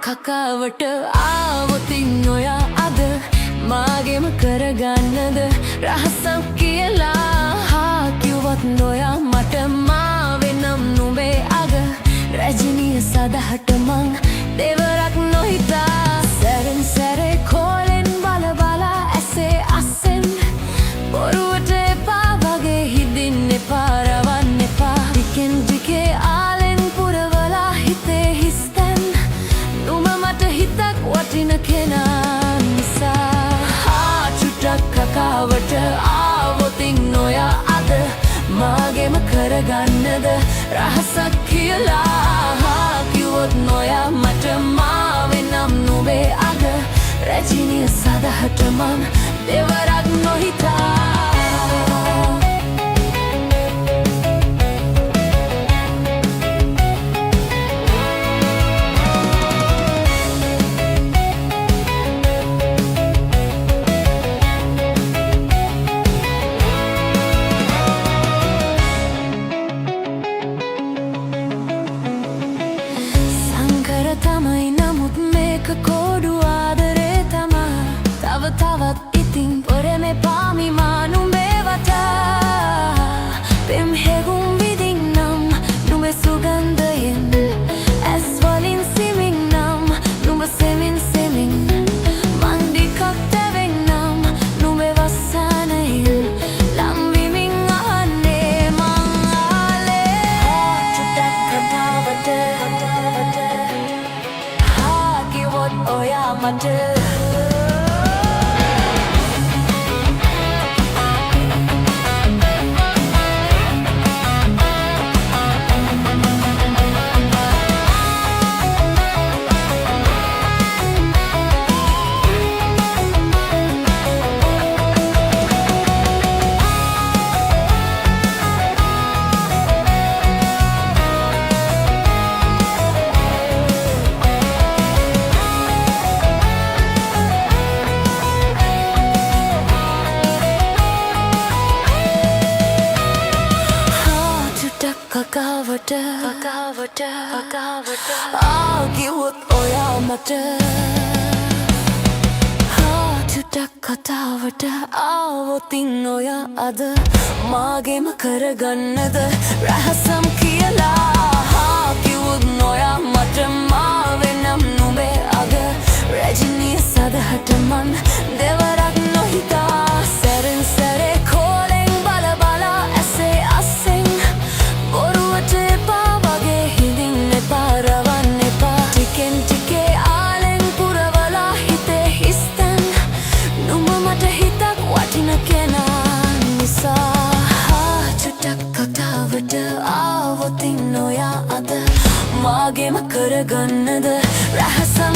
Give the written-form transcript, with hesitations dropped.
කකාවට ආවොතින් ඔයා අද මාගෙම කරගන්නද රහසක් කියලා හා කිව්වත් නොයා මට මාවෙනම් නුඹේ අග රජිනිය සදහට මං දෙවරක් නොහිතා සැරෙන් සැරේ කෝලෙන් බල බලා ඇසේ අස්සෙන් බොරුවට එපා වගේ හිදින්න එපා රවන්න එපා ටිකෙන් ටිකේ ආලෙන් පුරවලා හිතේ හිස්තැන් වටින කෙනා නිසා චුට්ටක් කකාවට ආවොතින් නොයා අද මාගෙම කරගන්නද රහසක් කියලා කිව්වොත් නොයා මට මාවෙනම් නුඹේ අග රැජිනිය සදහට මං දෙවරක් නොහිතා තමයි නමුත් මේක කෝඩු ආදරේ තමා තවත් ඉතින් පොරෙමෙ පාමි මානුඹේ වටා පෙම් හෙගුම් විදින්නම් නුඹේ සුගන්ධයෙන් ඇස් වලින් සිමින් නම් නුඹ සෙමින් සෙමින් මං ටිකක් තැවෙන්නම් නුඹේ වස්සානයෙන් ලම්විමින් අහන්නේ මං ආලේ චුට්ටක් කතාවට ඔයා මට කකාවට කිව්වොත් ඔයා මට චුට්ටක් කතාවට ආවොතින් ඔයා අද මාගෙම කරගන්නද රහසම් කියලා කිව්වොත් නොයා මට මාවෙනම් නුඹේ අග රැජිනිය සදහට මං දෙවරක් නොහිතා සැරෙන් සැරේ කෝලෙන් බල බලා ඇසේ අස්සෙන් බොරුවට එපා වගේ හිදින්න එපා රවන්න එපා ටිකෙන් ටිකේ ආලෙන් පුරවලා හිතේ හිස්තැන් නුඹ මට හිතක් වටින කෙනා නිසා චුට්ටක් කතාවට ආවොතින් නොයා අද මාගෙම කරගන්නද රහසම්